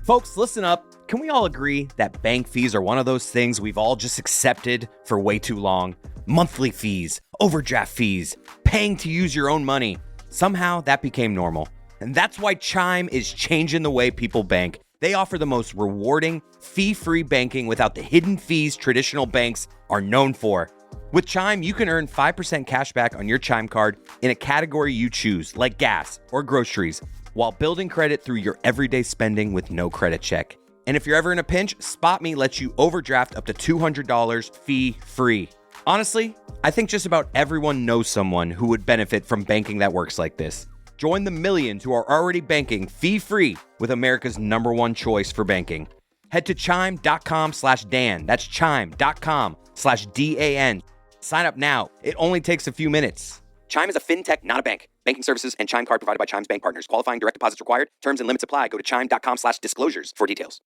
Folks, listen up. Can we all agree that bank fees are one of those things we've all just accepted for way too long? Monthly fees, overdraft fees, paying to use your own money. Somehow that became normal. And that's why Chime is changing the way people bank. They offer the most rewarding, fee-free banking without the hidden fees traditional banks are known for. With Chime, you can earn 5% cash back on your Chime card in a category you choose, like gas or groceries, while building credit through your everyday spending with no credit check. And if you're ever in a pinch, SpotMe lets you overdraft up to $200 fee-free. Honestly, I think just about everyone knows someone who would benefit from banking that works like this. Join the millions who are already banking fee-free with America's #1 choice for banking. Head to chime.com/Dan. That's chime.com/DAN. Sign up now. It only takes a few minutes. Chime is a fintech, not a bank. Banking services and Chime card provided by Chime's bank partners. Qualifying direct deposits required. Terms and limits apply. Go to chime.com/disclosures for details.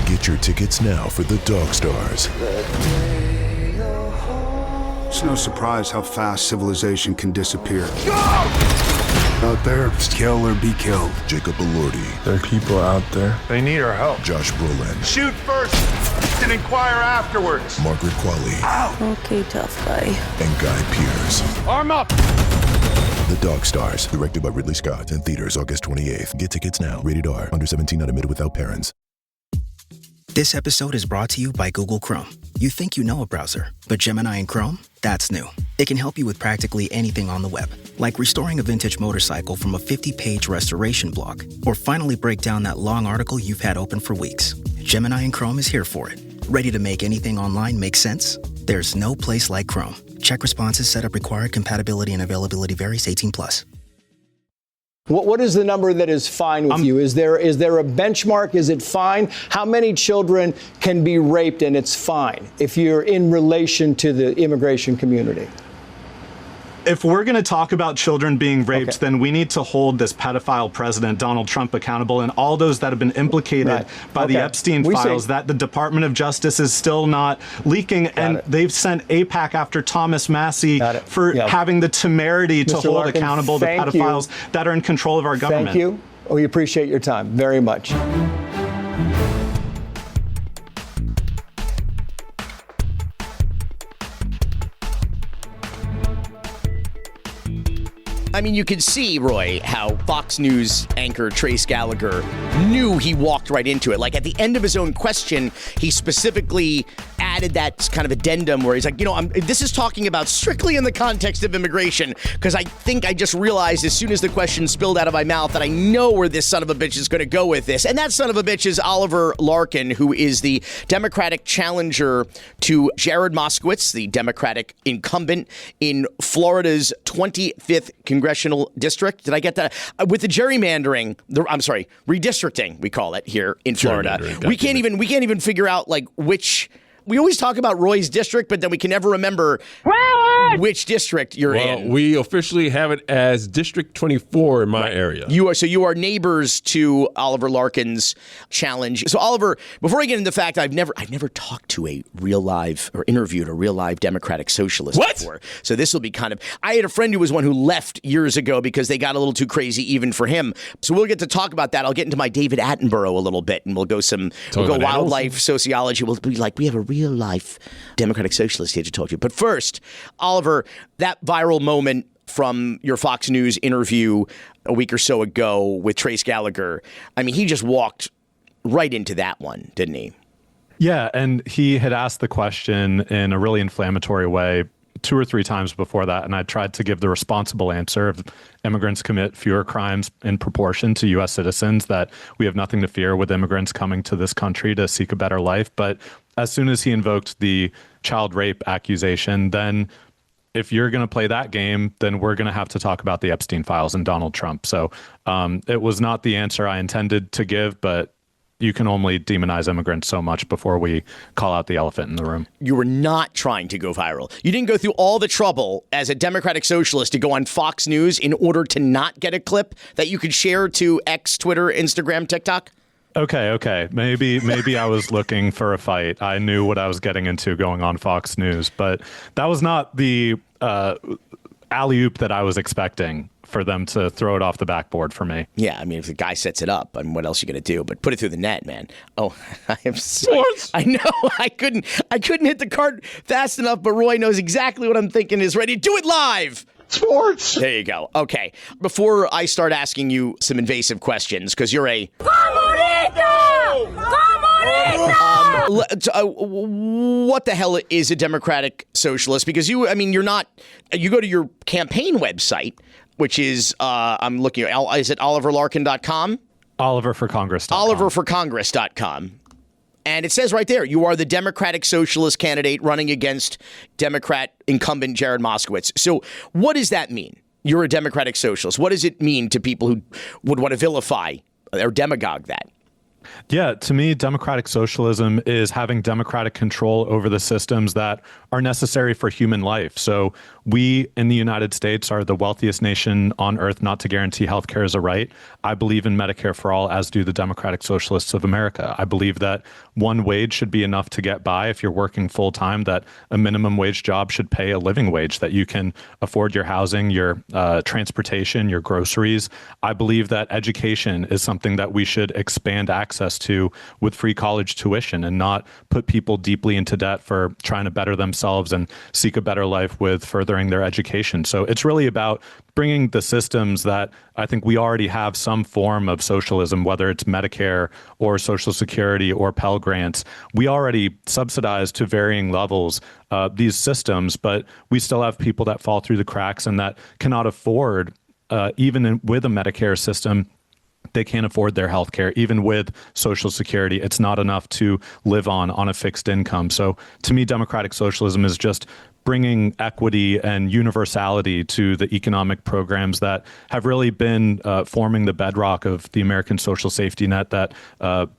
Get your tickets now for the Dog Stars. It's no surprise how fast civilization can disappear. Out there, it's kill or be killed. Jacob Elordi. There are people out there. They need our help. Josh Brolin. Shoot first and inquire afterwards. Margaret Qualley. Ow! Okay, tough guy. And Guy Pearce. Arm up! The Dog Stars. Directed by Ridley Scott. In theaters August 28th. Get tickets now. Rated R. Under 17, not admitted without parents. This episode is brought to you by Google Chrome. You think you know a browser, but Gemini and Chrome? That's new. It can help you with practically anything on the web, like restoring a vintage motorcycle from a 50-page restoration blog, or finally break down that long article you've had open for weeks. Gemini and Chrome is here for it. Ready to make anything online make sense? There's no place like Chrome. Check responses, setup required, compatibility and availability varies, 18+. What is the number that is fine with you? Is there a benchmark? Is it fine? How many children can be raped and it's fine if you're in relation to the immigration community? If we're going to talk about children being raped, then we need to hold this pedophile president, Donald Trump, accountable, and all those that have been implicated by the Epstein files that the Department of Justice is still not leaking. And they've sent AIPAC after Thomas Massey for having the temerity to hold Larkin, accountable the pedophiles that are in control of our government. Thank you. We appreciate your time very much. I mean, you can see, Roy, how Fox News anchor Trace Gallagher knew he walked right into it. Like, at the end of his own question, he specifically added that kind of addendum where he's like, this is talking about strictly in the context of immigration, because I think I just realized as soon as the question spilled out of my mouth that I know where this son of a bitch is going to go with this. And that son of a bitch is Oliver Larkin, who is the Democratic challenger to Jared Moskowitz, the Democratic incumbent in Florida's 25th Congressional District. Did I get that? With the gerrymandering, redistricting, we call it here in Florida. We can't even figure out like which. We always talk about Roy's district, but then we can never remember which district you're in. Well, we officially have it as District 24 in my area. You are neighbors to Oliver Larkin's challenge. So Oliver, before I get into the fact, I've never talked to a real live or interviewed a real live Democratic socialist before. So this will be I had a friend who was one who left years ago because they got a little too crazy even for him. So we'll get to talk about that. I'll get into my David Attenborough a little bit, and we'll go wildlife sociology. We'll be like, we have a real life Democratic socialist here to talk to you. But first, Oliver, that viral moment from your Fox News interview a week or so ago with Trace Gallagher, I mean, he just walked right into that one, didn't he? Yeah, and he had asked the question in a really inflammatory way 2 or 3 times before that, and I tried to give the responsible answer of immigrants commit fewer crimes in proportion to U.S. citizens, that we have nothing to fear with immigrants coming to this country to seek a better life. But as soon as he invoked the child rape accusation, then if you're going to play that game, then we're going to have to talk about the Epstein files and Donald Trump. So it was not the answer I intended to give, but you can only demonize immigrants so much before we call out the elephant in the room. You were not trying to go viral. You didn't go through all the trouble as a Democratic socialist to go on Fox News in order to not get a clip that you could share to X, Twitter, Instagram, TikTok? Okay. Maybe I was looking for a fight. I knew what I was getting into going on Fox News, but that was not the alley-oop that I was expecting for them to throw it off the backboard for me. Yeah, I mean, if the guy sets it up, I mean, what else are you going to do? But put it through the net, man. Oh, I know. I couldn't hit the cart fast enough, but Roy knows exactly what I'm thinking is ready to do it live. Sports! There you go. Okay. Before I start asking you some invasive questions, because you're a... what the hell is a democratic socialist? Because you're not, you go to your campaign website, which is, I'm looking at, is it oliverlarkin.com? Oliverforcongress.com. Oliverforcongress.com. And it says right there, you are the Democratic Socialist candidate running against Democrat incumbent Jared Moskowitz. So what does that mean? You're a Democratic Socialist. What does it mean to people who would want to vilify or demagogue that? Yeah, to me, democratic socialism is having democratic control over the systems that are necessary for human life. So we in the United States are the wealthiest nation on earth not to guarantee healthcare as a right. I believe in Medicare for all, as do the Democratic Socialists of America. I believe that one wage should be enough to get by if you're working full time, that a minimum wage job should pay a living wage, that you can afford your housing, your transportation, your groceries. I believe that education is something that we should expand access to with free college tuition and not put people deeply into debt for trying to better themselves and seek a better life with furthering their education. So it's really about bringing the systems that I think we already have some form of socialism, whether it's Medicare or Social Security or Pell Grants. We already subsidize to varying levels these systems, but we still have people that fall through the cracks and that cannot afford, with a Medicare system, they can't afford their health care. Even with Social Security, it's not enough to live on a fixed income. So to me, democratic socialism is just bringing equity and universality to the economic programs that have really been forming the bedrock of the American social safety net that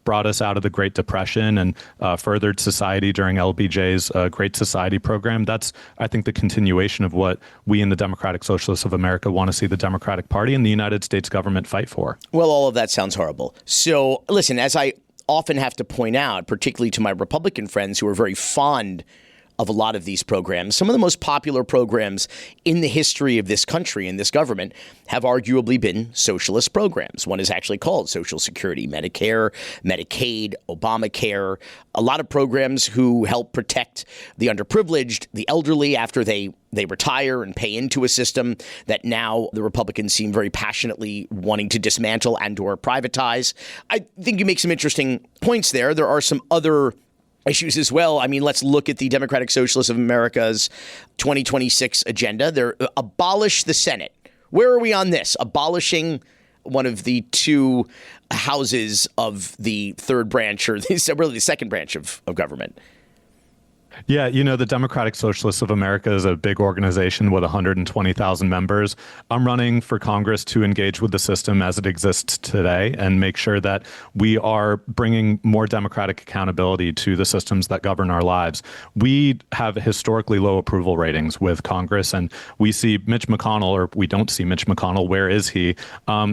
brought us out of the Great Depression and furthered society during LBJ's Great Society program. That's, I think, the continuation of what we in the Democratic Socialists of America want to see the Democratic Party and the United States government fight for. Well, all of that sounds horrible. So listen, as I often have to point out, particularly to my Republican friends who are very fond of a lot of these programs, some of the most popular programs in the history of this country and this government have arguably been socialist programs. One is actually called Social Security, Medicare, Medicaid, Obamacare, a lot of programs who help protect the underprivileged, the elderly after they retire and pay into a system that now the Republicans seem very passionately wanting to dismantle and or privatize. I think you make some interesting points there. There are some other issues as well. I mean, let's look at the Democratic Socialists of America's 2026 agenda. They're abolish the Senate. Where are we on this? Abolishing one of the two houses of the third branch, or really the second branch of government. Yeah, the Democratic Socialists of America is a big organization with 120,000 members. I'm running for Congress to engage with the system as it exists today and make sure that we are bringing more democratic accountability to the systems that govern our lives. We have historically low approval ratings with Congress, and we see Mitch McConnell, or we don't see Mitch McConnell. Where is he?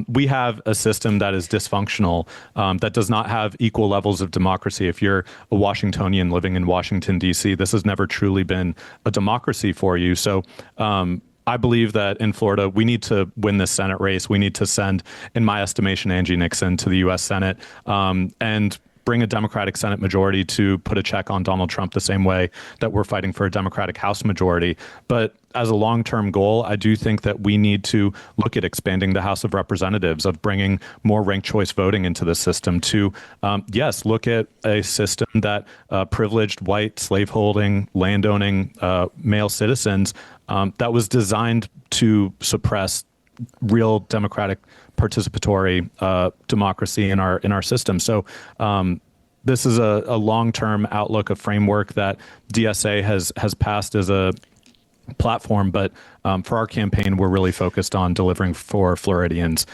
We have a system that is dysfunctional, that does not have equal levels of democracy. If you're a Washingtonian living in Washington, D.C., this has never truly been a democracy for you. So I believe that in Florida, we need to win this Senate race. We need to send, in my estimation, Angie Nixon to the U.S. Senate and bring a Democratic Senate majority to put a check on Donald Trump the same way that we're fighting for a Democratic House majority. But as a long-term goal, I do think that we need to look at expanding the House of Representatives, of bringing more ranked choice voting into the system to, yes, look at a system that privileged white slaveholding, landowning male citizens that was designed to suppress real democratic participatory democracy in our system. So this is a long-term outlook, a framework that DSA has passed as a platform, but for our campaign, we're really focused on delivering for Floridians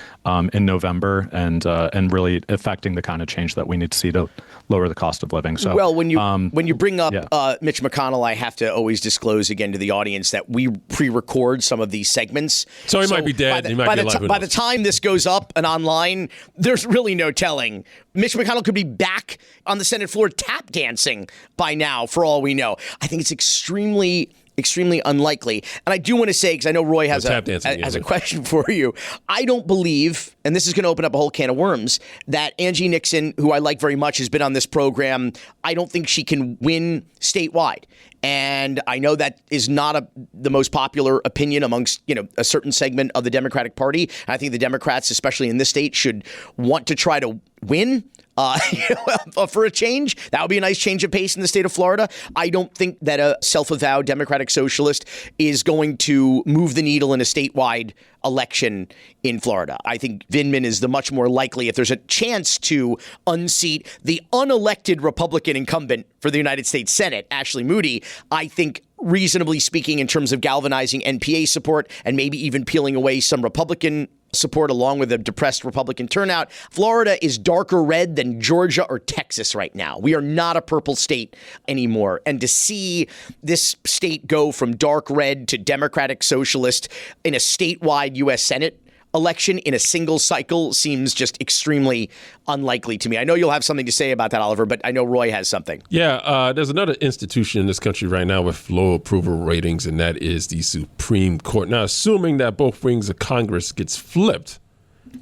in November and really affecting the kind of change that we need to see to lower the cost of living. So, well, when you bring up Mitch McConnell, I have to always disclose again to the audience that we pre-record some of these segments. So he might be dead. He might be alive. By the time this goes up and online, there's really no telling. Mitch McConnell could be back on the Senate floor tap dancing by now, for all we know. I think it's extremely extremely unlikely. And I do want to say, because I know Roy has a question for you, I don't believe, and this is going to open up a whole can of worms, that Angie Nixon, who I like very much, has been on this program. I don't think she can win statewide. And I know that is not the most popular opinion amongst, a certain segment of the Democratic Party. I think the Democrats, especially in this state, should want to try to win for a change. That would be a nice change of pace in the state of Florida. I don't think that a self-avowed Democratic socialist is going to move the needle in a statewide election in Florida. I think Vindman is the much more likely, if there's a chance to unseat the unelected Republican incumbent for the United States Senate, Ashley Moody. I think, reasonably speaking, in terms of galvanizing NPA support and maybe even peeling away some Republican support along with a depressed Republican turnout, Florida is darker red than Georgia or Texas right now. We are not a purple state anymore. And to see this state go from dark red to Democratic socialist in a statewide U.S. Senate election in a single cycle seems just extremely unlikely to me. I know you'll have something to say about that, Oliver, but I know Roy has something. Yeah, there's another institution in this country right now with low approval ratings, and that is the Supreme Court. Now, assuming that both wings of Congress gets flipped,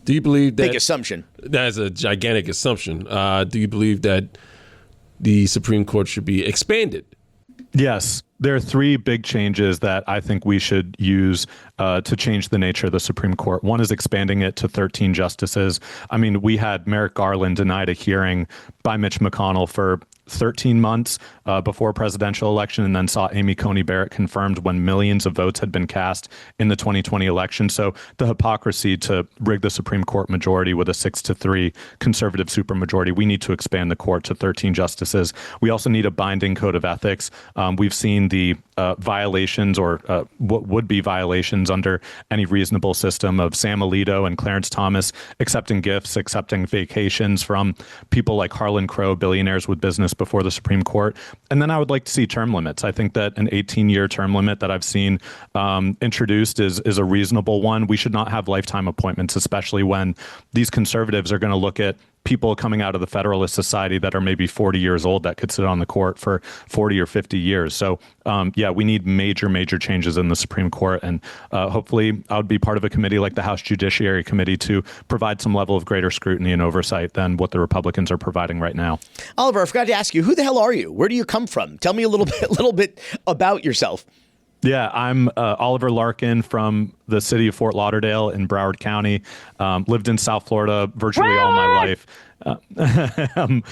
do you believe that... Big assumption. That's a gigantic assumption. Do you believe that the Supreme Court should be expanded? Yes. There are three big changes that I think we should use to change the nature of the Supreme Court. One is expanding it to 13 justices. I mean, we had Merrick Garland denied a hearing by Mitch McConnell for 13 months before a presidential election, and then saw Amy Coney Barrett confirmed when millions of votes had been cast in the 2020 election. So the hypocrisy to rig the Supreme Court majority with a 6-3 conservative supermajority, we need to expand the court to 13 justices. We also need a binding code of ethics. We've seen the violations or what would be violations under any reasonable system of Sam Alito and Clarence Thomas accepting gifts, accepting vacations from people like Harlan Crow, billionaires with business before the Supreme Court. And then I would like to see term limits. I think that an 18-year term limit that I've seen introduced is a reasonable one. We should not have lifetime appointments, especially when these conservatives are going to look at people coming out of the Federalist Society that are maybe 40 years old that could sit on the court for 40 or 50 years. So, we need major changes in the Supreme Court. And hopefully I would be part of a committee like the House Judiciary Committee to provide some level of greater scrutiny and oversight than what the Republicans are providing right now. Oliver, I forgot to ask you, who the hell are you? Where do you come from? Tell me a little bit about yourself. Yeah, I'm Oliver Larkin from the city of Fort Lauderdale in Broward County. Lived in South Florida virtually all my life. I'm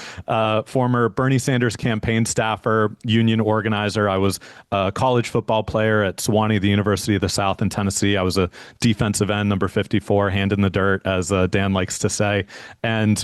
former Bernie Sanders campaign staffer, union organizer. I was a college football player at Sewanee, the University of the South in Tennessee. I was a defensive end, number 54, hand in the dirt, as Dan likes to say. And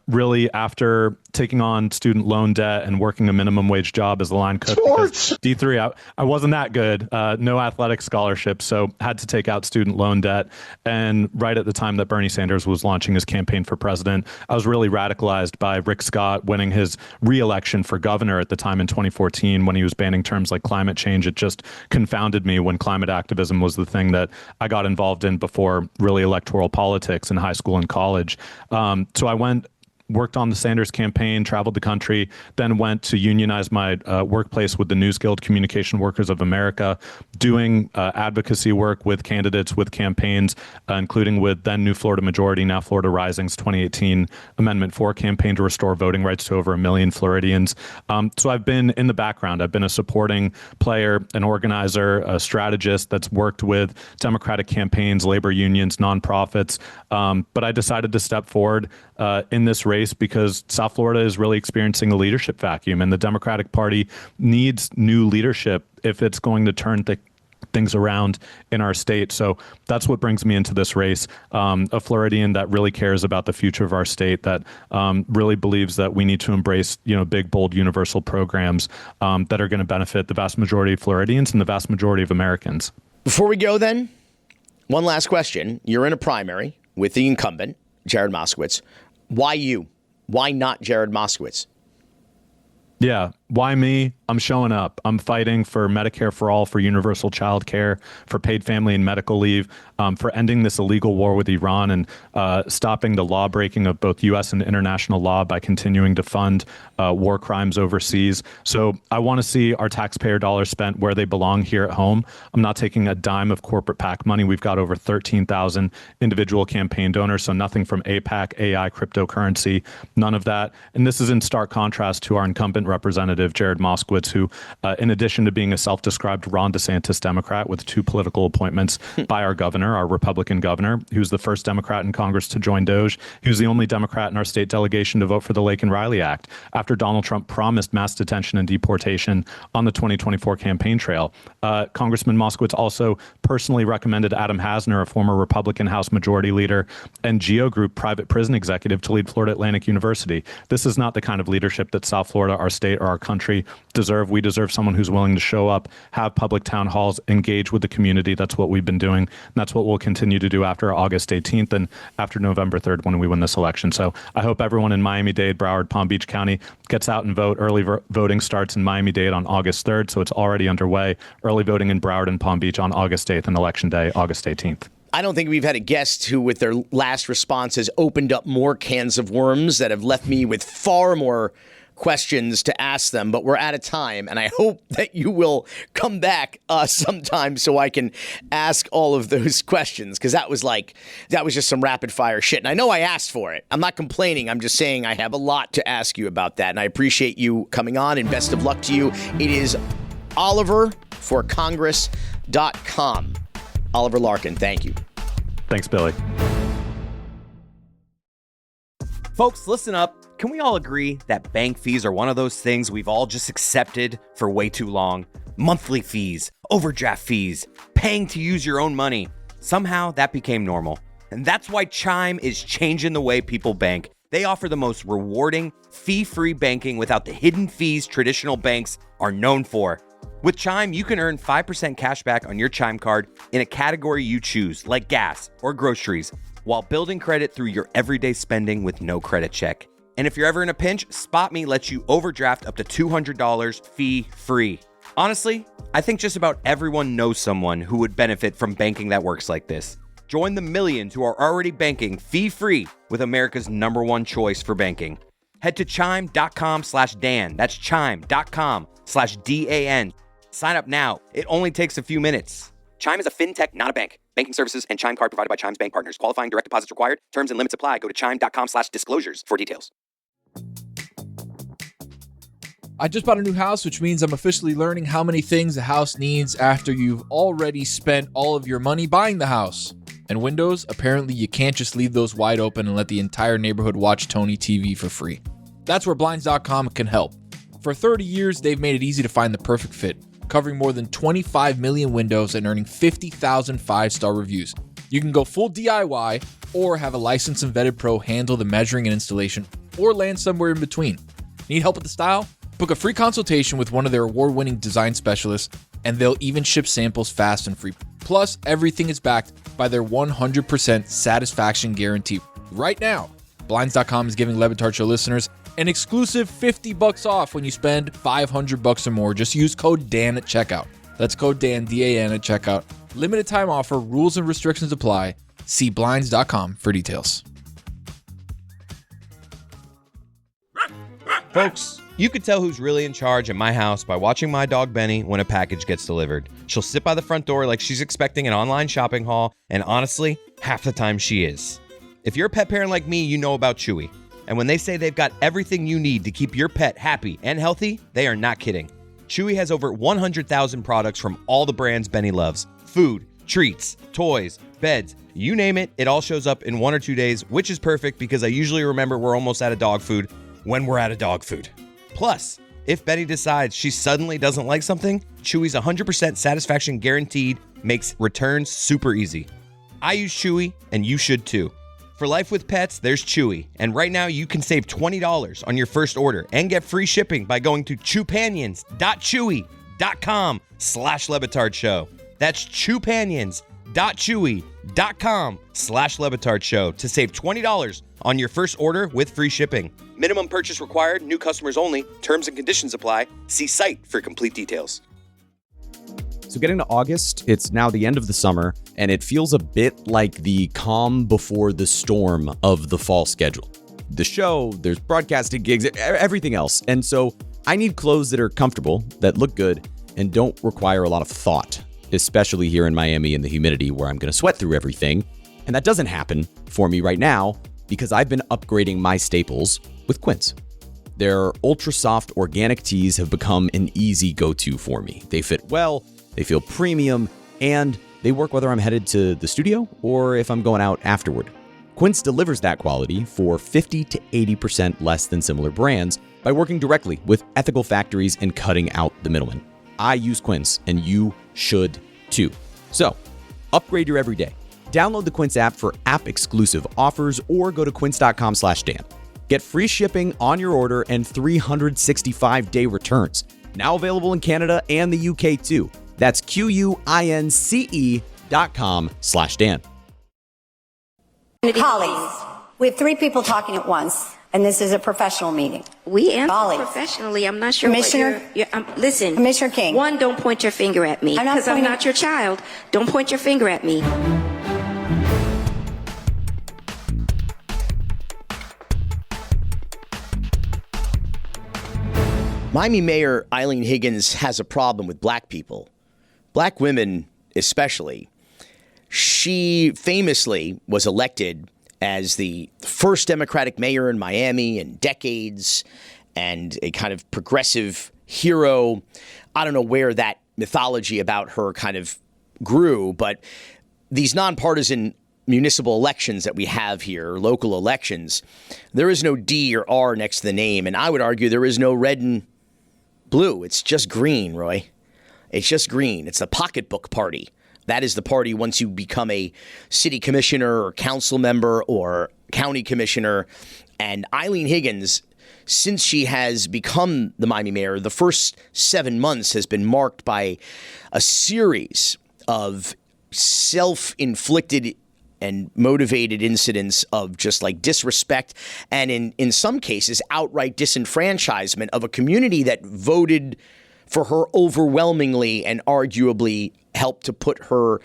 really, after taking on student loan debt and working a minimum wage job as a line cook, because D3, I wasn't that good, no athletic scholarship, so had to take out student loan debt. And right at the time that Bernie Sanders was launching his campaign for president, I was really radicalized by Rick Scott winning his re-election for governor at the time in 2014 when he was banning terms like climate change. It just confounded me when climate activism was the thing that I got involved in before really electoral politics in high school and college. So I worked on the Sanders campaign, traveled the country, then went to unionize my workplace with the News Guild Communication Workers of America, doing advocacy work with candidates, with campaigns, including with then New Florida Majority, now Florida Rising's 2018 Amendment 4 campaign to restore voting rights to over 1 million Floridians. So I've been in the background. I've been a supporting player, an organizer, a strategist that's worked with Democratic campaigns, labor unions, nonprofits. But I decided to step forward in this race because South Florida is really experiencing a leadership vacuum, and the Democratic Party needs new leadership if it's going to turn things around in our state. So that's what brings me into this race. A Floridian that really cares about the future of our state, that really believes that we need to embrace, big, bold, universal programs that are going to benefit the vast majority of Floridians and the vast majority of Americans. Before we go then, one last question. You're in a primary with the incumbent, Jared Moskowitz. Why you? Why not Jared Moskowitz? Yeah. Why me? I'm showing up. I'm fighting for Medicare for all, for universal child care, for paid family and medical leave, for ending this illegal war with Iran and stopping the law breaking of both U.S. and international law by continuing to fund war crimes overseas. So I want to see our taxpayer dollars spent where they belong here at home. I'm not taking a dime of corporate PAC money. We've got over 13,000 individual campaign donors, so nothing from APAC, AI, cryptocurrency, none of that. And this is in stark contrast to our incumbent representative, Jared Moskowitz, who, in addition to being a self-described Ron DeSantis Democrat with 2 political appointments by our governor, our Republican governor, he was the first Democrat in Congress to join DOJ. He was the only Democrat in our state delegation to vote for the Lake and Riley Act after Donald Trump promised mass detention and deportation on the 2024 campaign trail. Congressman Moskowitz also personally recommended Adam Hasner, a former Republican House Majority Leader and GEO Group private prison executive, to lead Florida Atlantic University. This is not the kind of leadership that South Florida, our state, or our country deserve. We deserve someone who's willing to show up, have public town halls, engage with the community. That's what we've been doing. And that's what we'll continue to do after August 18th and after November 3rd when we win this election. So I hope everyone in Miami-Dade, Broward, Palm Beach County gets out and vote. Early voting starts in Miami-Dade on August 3rd, so it's already underway. Early voting in Broward and Palm Beach on August 8th and Election Day, August 18th. I don't think we've had a guest who, with their last response, has opened up more cans of worms that have left me with far more questions to ask them, but we're out of time, and I hope that you will come back sometime so I can ask all of those questions, because that was just some rapid fire shit, and I know I asked for it. I'm not complaining. I'm just saying I have a lot to ask you about that, and I appreciate you coming on, and best of luck to you. It is oliverforcongress.com. Oliver Larkin, thank you. Thanks, Billy. Folks, listen up. Can we all agree that bank fees are one of those things we've all just accepted for way too long? Monthly fees, overdraft fees, paying to use your own money. Somehow that became normal. And that's why Chime is changing the way people bank. They offer the most rewarding, fee-free banking without the hidden fees traditional banks are known for. With Chime, you can earn 5% cash back on your Chime card in a category you choose, like gas or groceries, while building credit through your everyday spending with no credit check. And if you're ever in a pinch, SpotMe lets you overdraft up to $200 fee-free. Honestly, I think just about everyone knows someone who would benefit from banking that works like this. Join the millions who are already banking fee-free with America's #1 choice for banking. Head to chime.com/Dan. That's chime.com/DAN. Sign up now. It only takes a few minutes. Chime is a fintech, not a bank. Banking services and Chime card provided by Chime's bank partners. Qualifying direct deposits required. Terms and limits apply. Go to chime.com/disclosures for details. I just bought a new house, which means I'm officially learning how many things a house needs after you've already spent all of your money buying the house. And windows, apparently you can't just leave those wide open and let the entire neighborhood watch Tony TV for free. That's where Blinds.com can help. For 30 years, they've made it easy to find the perfect fit, covering more than 25 million windows and earning 50,000 5-star reviews. You can go full DIY or have a licensed and vetted pro handle the measuring and installation, or land somewhere in between. Need help with the style? Book a free consultation with one of their award-winning design specialists, and they'll even ship samples fast and free. Plus, everything is backed by their 100% satisfaction guarantee. Right now, Blinds.com is giving Le Batard Show listeners an exclusive $50 off when you spend $500 or more. Just use code DAN at checkout. That's code DAN, D-A-N, at checkout. Limited time offer. Rules and restrictions apply. See Blinds.com for details. Folks, you could tell who's really in charge at my house by watching my dog Benny when a package gets delivered. She'll sit by the front door like she's expecting an online shopping haul, and honestly, half the time she is. If you're a pet parent like me, you know about Chewy. And when they say they've got everything you need to keep your pet happy and healthy, they are not kidding. Chewy has over 100,000 products from all the brands Benny loves. Food, treats, toys, beds, you name it, it all shows up in 1 or 2 days, which is perfect because I usually remember we're almost out of dog food when we're out of dog food. Plus, if Betty decides she suddenly doesn't like something, Chewy's 100% satisfaction guaranteed makes returns super easy. I use Chewy, and you should too. For life with pets, there's Chewy. And right now you can save $20 on your first order and get free shipping by going to chewpanions.chewy.com/LeBatard Show. That's chewpanions.chewy.com shop.chewy.com/LeBatard Show to save $20 on your first order with free shipping. Minimum purchase required. New customers only. Terms and conditions apply. See site for complete details. So getting to August, it's now the end of the summer, and it feels a bit like the calm before the storm of the fall schedule. The show, there's broadcasting gigs, everything else. And so I need clothes that are comfortable, that look good, and don't require a lot of thought, especially here in Miami in the humidity where I'm going to sweat through everything. And that doesn't happen for me right now because I've been upgrading my staples with Quince. Their ultra soft organic tees have become an easy go-to for me. They fit well, they feel premium, and they work whether I'm headed to the studio or if I'm going out afterward. Quince delivers that quality for 50 to 80% less than similar brands by working directly with ethical factories and cutting out the middlemen. I use Quince, and you should too. So, upgrade your everyday. Download the Quince app for app-exclusive offers or go to quince.com/Dan. Get free shipping on your order and 365-day returns. Now available in Canada and the UK too. That's QUINCE.com/Dan. Colleagues, we have three people talking at once, and this is a professional meeting. We answer Colleagues. professionally. I'm not sure Commissioner, what you're listen. Commissioner King. One, don't point your finger at me because I'm not your child. Don't point your finger at me. Miami Mayor Eileen Higgins has a problem with black people, black women especially. She famously was elected as the first Democratic mayor in Miami in decades and a kind of progressive hero. I don't know where that mythology about her kind of grew, but these nonpartisan municipal elections that we have here, local elections, there is no D or R next to the name. And I would argue there is no red and blue. It's just green, Roy. It's just green. It's the pocketbook party. That is the party once you become a city commissioner or council member or county commissioner. And Eileen Higgins, since she has become the Miami mayor, the first 7 months has been marked by a series of self-inflicted and motivated incidents of just like disrespect and in some cases outright disenfranchisement of a community that voted for her overwhelmingly and arguably helped to put her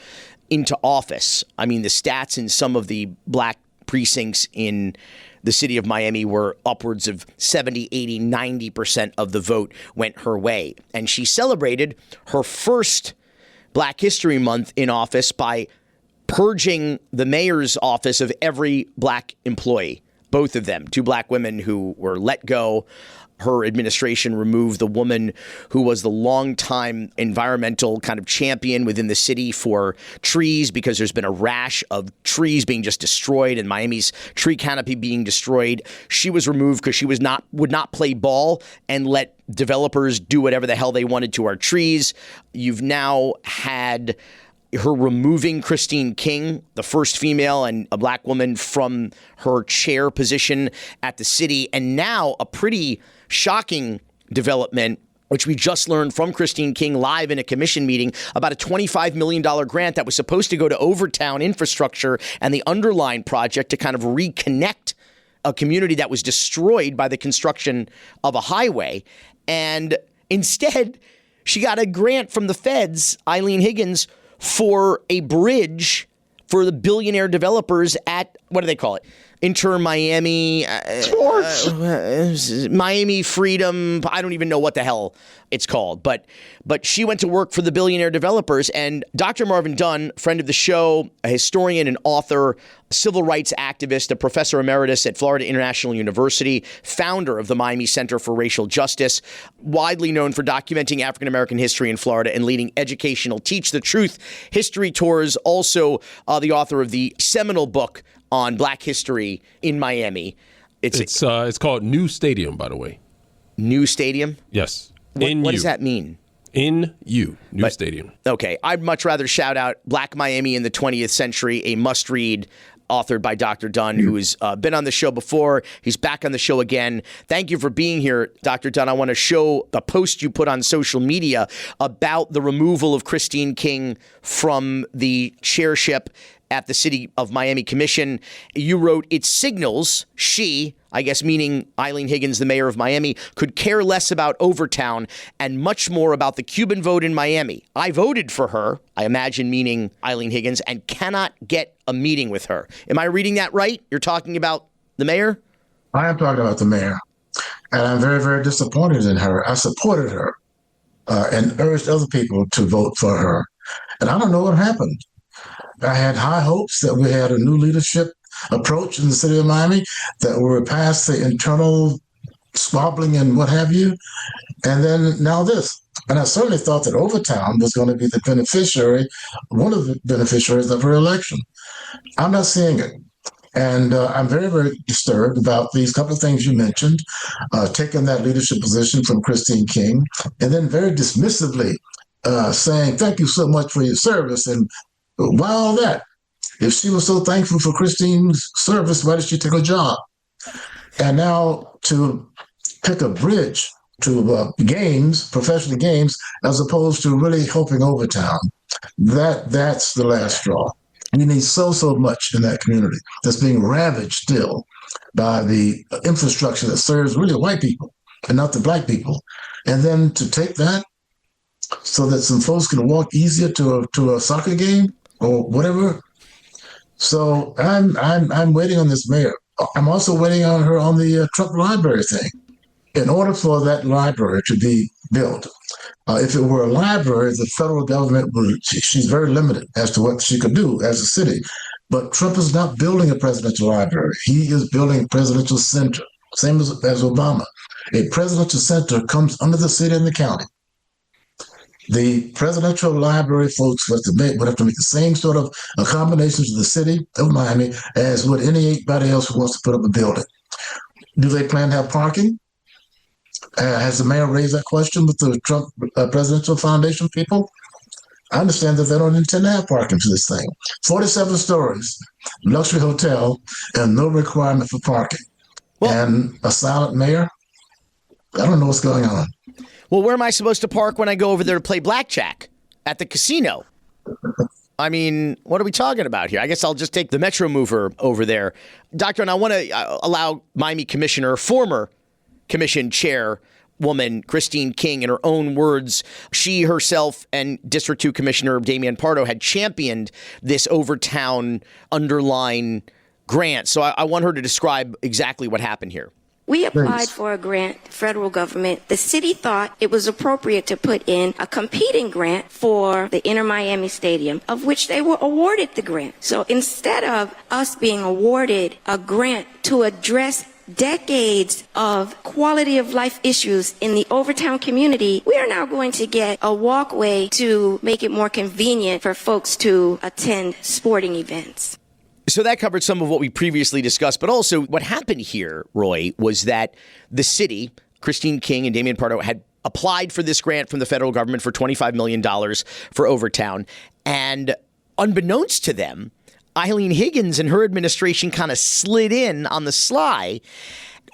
into office. I mean, the stats in some of the black precincts in the city of Miami were upwards of 70, 80, 90% of the vote went her way. And she celebrated her first Black History Month in office by purging the mayor's office of every black employee, both of them, two black women who were let go. Her administration removed the woman who was the longtime environmental kind of champion within the city for trees because there's been a rash of trees being just destroyed and Miami's tree canopy being destroyed. She was removed because she would not play ball and let developers do whatever the hell they wanted to our trees. You've now had her removing Christine King, the first female and a black woman, from her chair position at the city. And now a pretty shocking development, which we just learned from Christine King live in a commission meeting, about a $25 million grant that was supposed to go to Overtown infrastructure and the Underline project to kind of reconnect a community that was destroyed by the construction of a highway. And instead, she got a grant from the feds, Eileen Higgins, for a bridge for the billionaire developers at, what do they call it? Inter Miami Sports, Miami Freedom. I don't even know what the hell it's called, but she went to work for the billionaire developers. And Dr. Marvin Dunn, friend of the show, a historian and author, civil rights activist, a professor emeritus at Florida International University, founder of the Miami Center for Racial Justice, widely known for documenting African American history in Florida and leading educational Teach the Truth history tours. Also, the author of the seminal book on Black history in Miami. It's called New Stadium, by the way. New Stadium? Yes. What does that mean? New Stadium. Okay. I'd much rather shout out Black Miami in the 20th Century, a must-read authored by Dr. Dunn, who has been on the show before. He's back on the show again. Thank you for being here, Dr. Dunn. I want to show a post you put on social media about the removal of Christine King from the chairship at the City of Miami Commission. You wrote, "It signals she," I guess meaning Eileen Higgins, the mayor of Miami, "could care less about Overtown and much more about the Cuban vote in Miami. I voted for her," I imagine meaning Eileen Higgins, "and cannot get a meeting with her." Am I reading that right? You're talking about the mayor? I am talking about the mayor. And I'm very, very disappointed in her. I supported her and urged other people to vote for her. And I don't know what happened. I had high hopes that we had a new leadership approach in the city of Miami, that we were past the internal squabbling and what have you. And then now this. And I certainly thought that Overtown was going to be the beneficiary, one of the beneficiaries of her election. I'm not seeing it. And I'm very, very disturbed about these couple of things you mentioned, taking that leadership position from Christine King, and then very dismissively saying, "Thank you so much for your service." And why all that? If she was so thankful for Christine's service, why did she take a job? And now to pick a bridge to games, professional games, as opposed to really helping Overtown, that's the last straw. We need so much in that community that's being ravaged still by the infrastructure that serves really white people and not the black people. And then to take that so that some folks can walk easier to a soccer game or whatever. So I'm waiting on this mayor. I'm also waiting on her on the Trump library thing. In order for that library to be built, if it were a library, the federal government she's very limited as to what she could do as a city. But Trump is not building a presidential library. He is building a presidential center, same as Obama. A presidential center comes under the city and the county. The presidential library folks would have to make the same sort of accommodations to the city of Miami as would anybody else who wants to put up a building. Do they plan to have parking? Has the mayor raised that question with the Trump Presidential Foundation people? I understand that they don't intend to have parking for this thing. 47 stories, luxury hotel, and no requirement for parking. And a silent mayor? I don't know what's going on. Well, where am I supposed to park when I go over there to play blackjack? At the casino? I mean, what are we talking about here? I guess I'll just take the Metro Mover over there. Doctor, and I want to allow Miami Commissioner, former Commission Chairwoman Christine King, in her own words, she herself and District 2 Commissioner Damian Pardo had championed this Overtown underline grant. So I want her to describe exactly what happened here. We applied for a grant, federal government. The city thought it was appropriate to put in a competing grant for the Inter Miami Stadium, of which they were awarded the grant. So instead of us being awarded a grant to address decades of quality of life issues in the Overtown community, we are now going to get a walkway to make it more convenient for folks to attend sporting events. So that covered some of what we previously discussed, but also what happened here, Roy, was that the city, Christine King and Damian Pardo, had applied for this grant from the federal government for $25 million for Overtown. And unbeknownst to them, Eileen Higgins and her administration kind of slid in on the sly.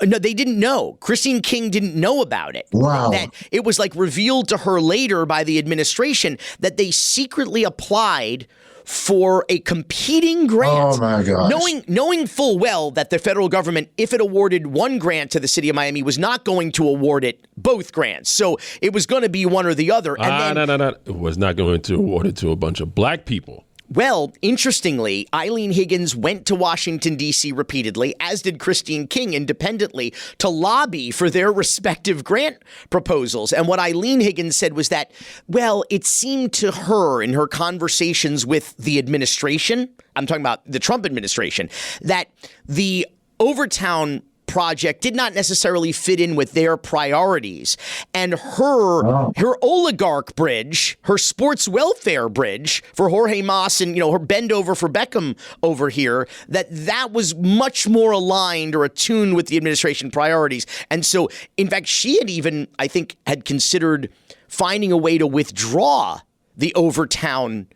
No, they didn't know. Christine King didn't know about it. Wow. That it was like revealed to her later by the administration that they secretly applied for a competing grant. Oh my gosh. Knowing full well that the federal government, if it awarded one grant to the city of Miami, was not going to award it both grants. So it was going to be one or the other. And No. It was not going to award it to a bunch of black people. Well, interestingly, Eileen Higgins went to Washington, D.C. repeatedly, as did Christine King independently, to lobby for their respective grant proposals. And what Eileen Higgins said was that, well, it seemed to her in her conversations with the administration, I'm talking about the Trump administration, that the Overtown project did not necessarily fit in with their priorities. And her oligarch bridge, her sports welfare bridge for Jorge Mas and, her bend over for Beckham over here, that was much more aligned or attuned with the administration priorities. And so, in fact, she had even, I think, had considered finding a way to withdraw the Overtown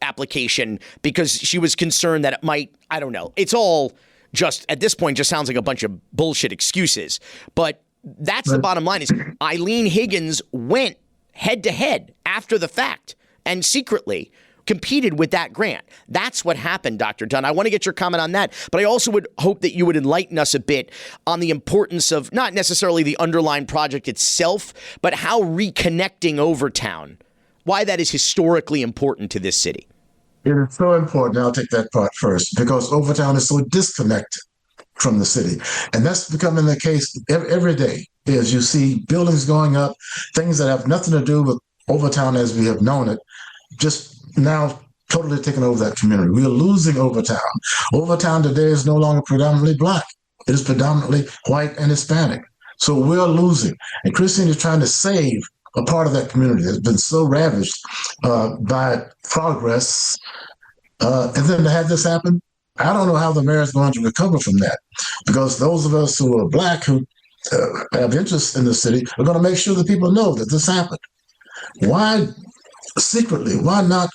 application because she was concerned that it might, I don't know. It's all just, at this point, just sounds like a bunch of bullshit excuses. But that's the bottom line is Eileen Higgins went head to head after the fact and secretly competed with that grant. That's what happened, Dr. Dunn. I want to get your comment on that, but I also would hope that you would enlighten us a bit on the importance of not necessarily the underlying project itself, but how reconnecting Overtown, why that is historically important to this city. It is so important. I'll take that part first because Overtown is so disconnected from the city. And that's becoming the case every day as you see buildings going up, things that have nothing to do with Overtown as we have known it, just now totally taking over that community. We are losing Overtown. Overtown today is no longer predominantly Black. It is predominantly white and Hispanic. So we're losing. And Christine is trying to save a part of that community that's been so ravaged by progress. And then to have this happen, I don't know how the mayor is going to recover from that, because those of us who are Black who have interest in the city are going to make sure that people know that this happened. Why secretly? Why not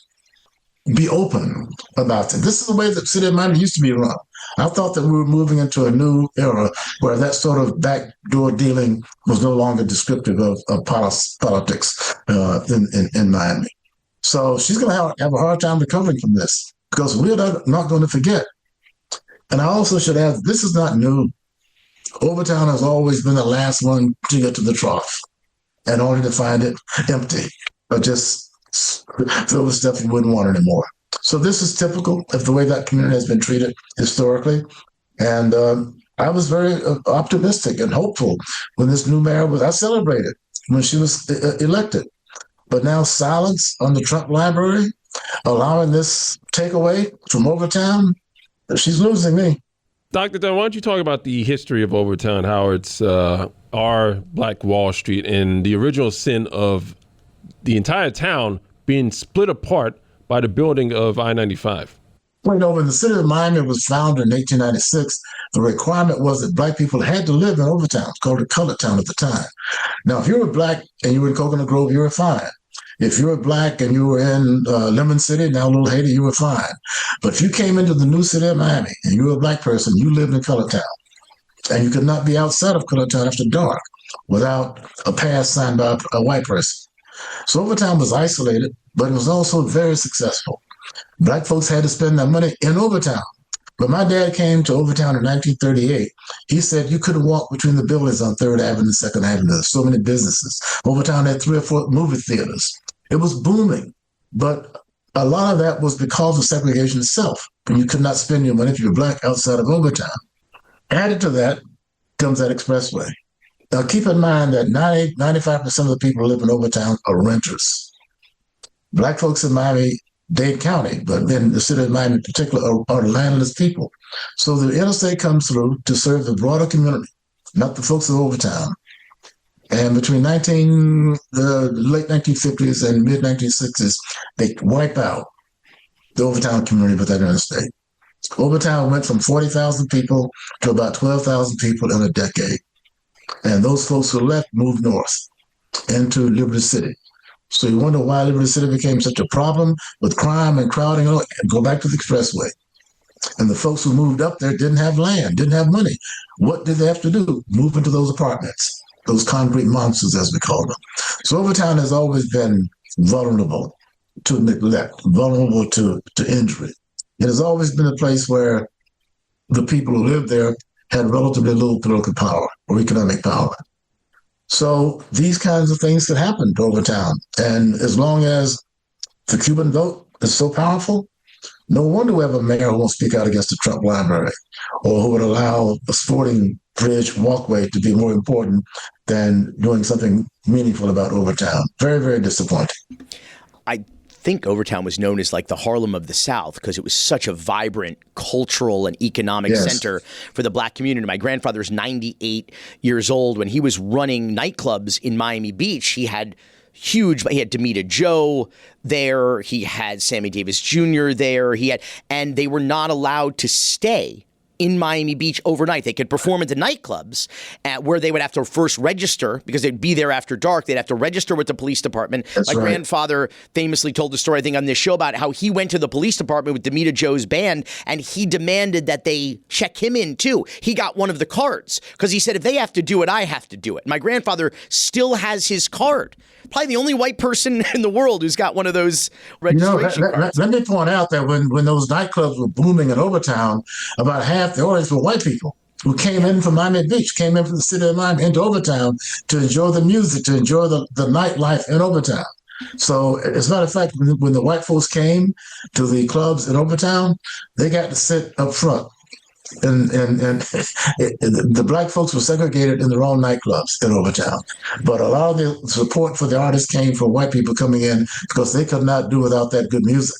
be open about it? This is the way that the city of Miami used to be run. I thought that we were moving into a new era where that sort of backdoor dealing was no longer descriptive of politics in Miami. So she's going to have a hard time recovering from this because we're not going to forget. And I also should add, this is not new. Overtown has always been the last one to get to the trough and only to find it empty or just filled with stuff you wouldn't want anymore. So this is typical of the way that community has been treated historically. And I was very optimistic and hopeful when this new mayor I celebrated when she was elected. But now silence on the Trump library, allowing this takeaway from Overtown, she's losing me. Dr. Dunn, why don't you talk about the history of Overtown, how it's our Black Wall Street and the original sin of the entire town being split apart by the building of I-95. When the city of Miami was founded in 1896, the requirement was that Black people had to live in Overtown. It's called a colored town at the time. Now, if you were Black and you were in Coconut Grove, you were fine. If you were Black and you were in Lemon City, now Little Haiti, you were fine. But if you came into the new city of Miami and you were a Black person, you lived in Colored Town. And you could not be outside of Colored Town after dark without a pass signed by a white person. So Overtown was isolated, but it was also very successful. Black folks had to spend their money in Overtown. When my dad came to Overtown in 1938, he said you couldn't walk between the buildings on 3rd Avenue and 2nd Avenue. There's so many businesses. Overtown had 3 or 4 movie theaters. It was booming, but a lot of that was because of segregation itself. And you could not spend your money if you were Black outside of Overtown. Added to that comes that expressway. Now keep in mind that 95% of the people who live in Overtown are renters. Black folks in Miami-Dade County, but in the city of Miami in particular, are landless people. So the interstate comes through to serve the broader community, not the folks of Overtown. And between the late 1950s and mid-1960s, they wipe out the Overtown community with that interstate. Overtown went from 40,000 people to about 12,000 people in a decade. And those folks who left moved north into Liberty City. So you wonder why Liberty City became such a problem with crime and crowding. Go back to the expressway. And the folks who moved up there didn't have land, didn't have money. What did they have to do? Move into those apartments, those concrete monsters, as we call them. So Overtown has always been vulnerable to neglect, vulnerable to injury. It has always been a place where the people who lived there had relatively little political power or economic power. So these kinds of things could happen to Overtown. And as long as the Cuban vote is so powerful, no wonder we have a mayor who won't speak out against the Trump library or who would allow a sporting bridge walkway to be more important than doing something meaningful about Overtown. Very, very disappointing. I think Overtown was known as like the Harlem of the South because it was such a vibrant cultural and economic center for the Black community. My grandfather was 98 years old. When he was running nightclubs in Miami Beach, he had Demita Joe there. He had Sammy Davis Jr. there. And they were not allowed to stay in Miami Beach overnight. They could perform into nightclubs where they would have to first register because they'd be there after dark. They'd have to register with the police department. That's My right. grandfather famously told the story, I think, on this show about how he went to the police department with Demita Joe's band and he demanded that they check him in too. He got one of the cards because he said, if they have to do it, I have to do it. My grandfather still has his card. Probably the only white person in the world who's got one of those registration cards. Let me point out that when those nightclubs were booming in Overtown, about half the audience were white people who came in from Miami Beach, came in from the city of Miami into Overtown to enjoy the music, to enjoy the nightlife in Overtown. So as a matter of fact, when the white folks came to the clubs in Overtown, they got to sit up front. And the black folks were segregated in their own nightclubs in Overtown. But a lot of the support for the artists came from white people coming in because they could not do without that good music.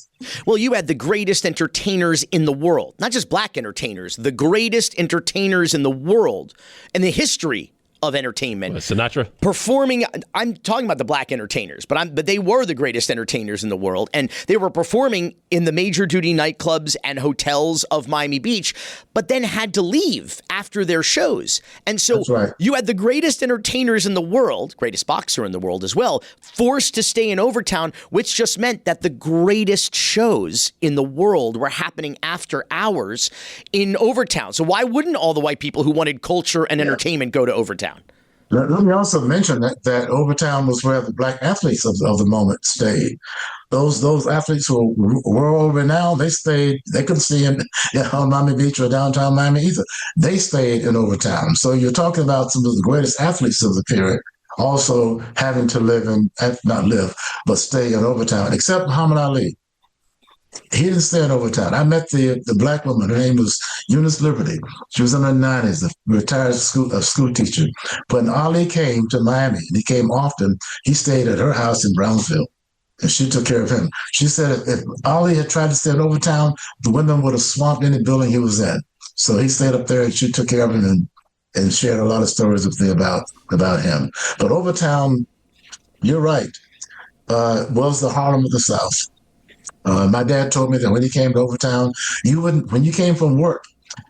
Well, you had the greatest entertainers in the world, not just black entertainers, the greatest entertainers in the world in the history of entertainment. Sinatra? Performing, I'm talking about the black entertainers, but they were the greatest entertainers in the world. And they were performing in the major duty nightclubs and hotels of Miami Beach, but then had to leave after their shows. And so you had the greatest entertainers in the world, greatest boxer in the world as well, forced to stay in Overtown, which just meant that the greatest shows in the world were happening after hours in Overtown. So why wouldn't all the white people who wanted culture and entertainment go to Overtown? Let me also mention that Overtown was where the black athletes of the moment stayed. Those athletes who were world renowned, they stayed. They couldn't see in on Miami Beach or downtown Miami either. They stayed in Overtown. So you're talking about some of the greatest athletes of the period also having to but stay in Overtown, except Muhammad Ali. He didn't stay in Overtown. I met the black woman. Her name was Eunice Liberty. She was in her 90s, a retired school teacher. When Ali came to Miami, and he came often, he stayed at her house in Brownsville, and she took care of him. She said if Ali had tried to stay in Overtown, the women would have swamped any building he was in. So he stayed up there, and she took care of him and shared a lot of stories with me about him. But Overtown, you're right, was the Harlem of the South. My dad told me that when he came to Overtown, when you came from work,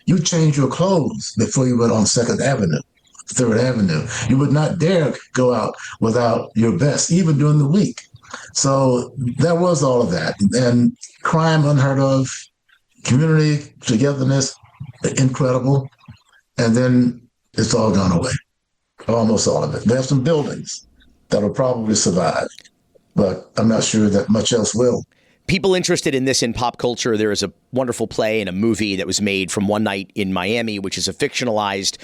you changed your clothes before you went on 2nd Avenue, 3rd Avenue. You would not dare go out without your best, even during the week. So there was all of that. And crime unheard of, community togetherness, incredible. And then it's all gone away, almost all of it. We have some buildings that will probably survive, but I'm not sure that much else will. People interested in this in pop culture, there is a wonderful play and a movie that was made from One Night in Miami, which is a fictionalized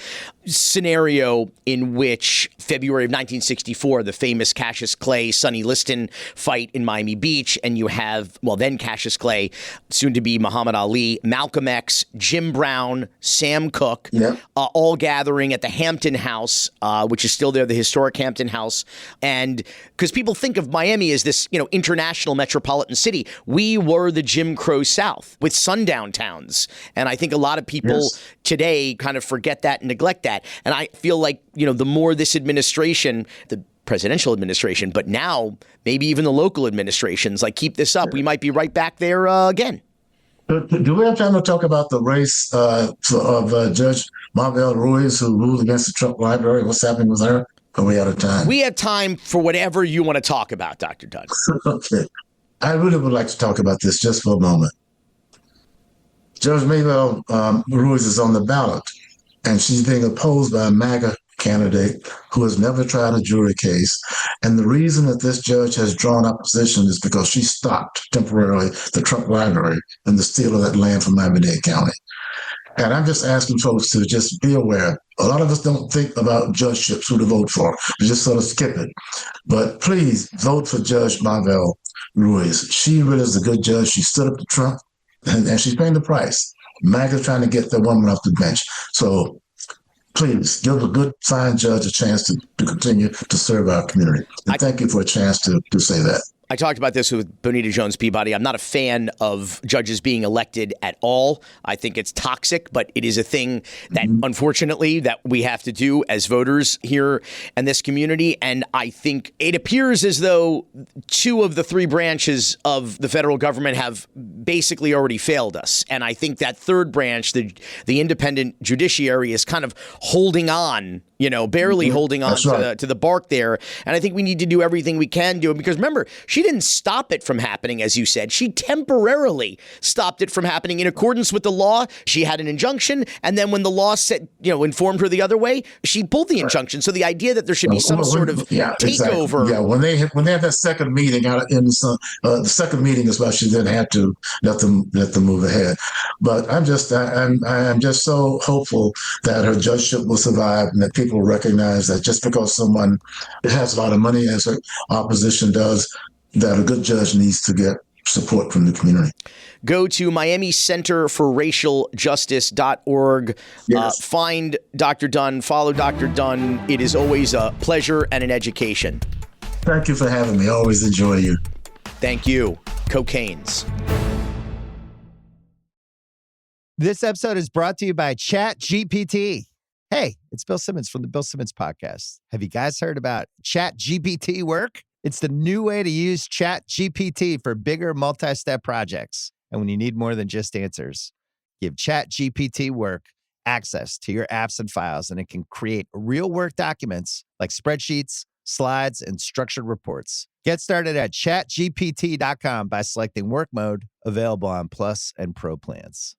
scenario in which February of 1964, the famous Cassius Clay, Sonny Liston fight in Miami Beach, and you have, then Cassius Clay, soon to be Muhammad Ali, Malcolm X, Jim Brown, Sam Cooke, all gathering at the Hampton House, which is still there, the historic Hampton House. And because people think of Miami as this, international metropolitan city, we were the Jim Crow South with sundown towns. And I think a lot of people today kind of forget that and neglect that. And I feel like, the more this administration, the presidential administration, but now maybe even the local administrations, keep this up, we might be right back there again. Do we have time to talk about the race of Judge Marvin Ruiz, who ruled against the Trump Library? What's happening with her? Are we out of time? We have time for whatever you want to talk about, Dr. Dunn. Okay. I really would like to talk about this just for a moment. Judge Mabel Ruiz is on the ballot, and she's being opposed by a MAGA candidate who has never tried a jury case. And the reason that this judge has drawn opposition is because she stopped temporarily the Trump Library and the steal of that land from Miami-Dade County. And I'm just asking folks to just be aware. A lot of us don't think about judgeships, who to vote for. We just sort of skip it. But please vote for Judge Marvin Ruiz. She really is a good judge. She stood up to Trump, and she's paying the price. MAGA's trying to get the woman off the bench. So please give a good, fine judge a chance to continue to serve our community. And thank you for a chance to say that. I talked about this with Bonita Jones Peabody. I'm not a fan of judges being elected at all. I think it's toxic, but it is a thing that, unfortunately, that we have to do as voters here in this community. And I think it appears as though 2 of the 3 branches of the federal government have basically already failed us. And I think that 3rd branch, the independent judiciary, is kind of holding on, barely holding on to the bark there. And I think we need to do everything we can do. Because remember, she didn't stop it from happening, as you said. She temporarily stopped it from happening in accordance with the law. She had an injunction. And then when the law said, informed her the other way, she pulled the injunction. So the idea that there should be some sort of takeover. Exactly. Yeah, when they had that second meeting the second meeting is why she didn't have to let them move ahead. But I'm just so hopeful that her judgeship will survive and that people recognize that just because someone has a lot of money, as her opposition does, that a good judge needs to get support from the community. Go to Miami Center for Racial Justice.org. Yes. Find Dr. Dunn. Follow Dr. Dunn. It is always a pleasure and an education. Thank you for having me. I always enjoy you. Thank you. Cocaine's. This episode is brought to you by ChatGPT. Hey, it's Bill Simmons from the Bill Simmons Podcast. Have you guys heard about ChatGPT work? It's the new way to use ChatGPT for bigger multi-step projects. And when you need more than just answers, give ChatGPT work access to your apps and files, and it can create real work documents like spreadsheets, slides, and structured reports. Get started at chatgpt.com by selecting work mode, available on Plus and Pro plans.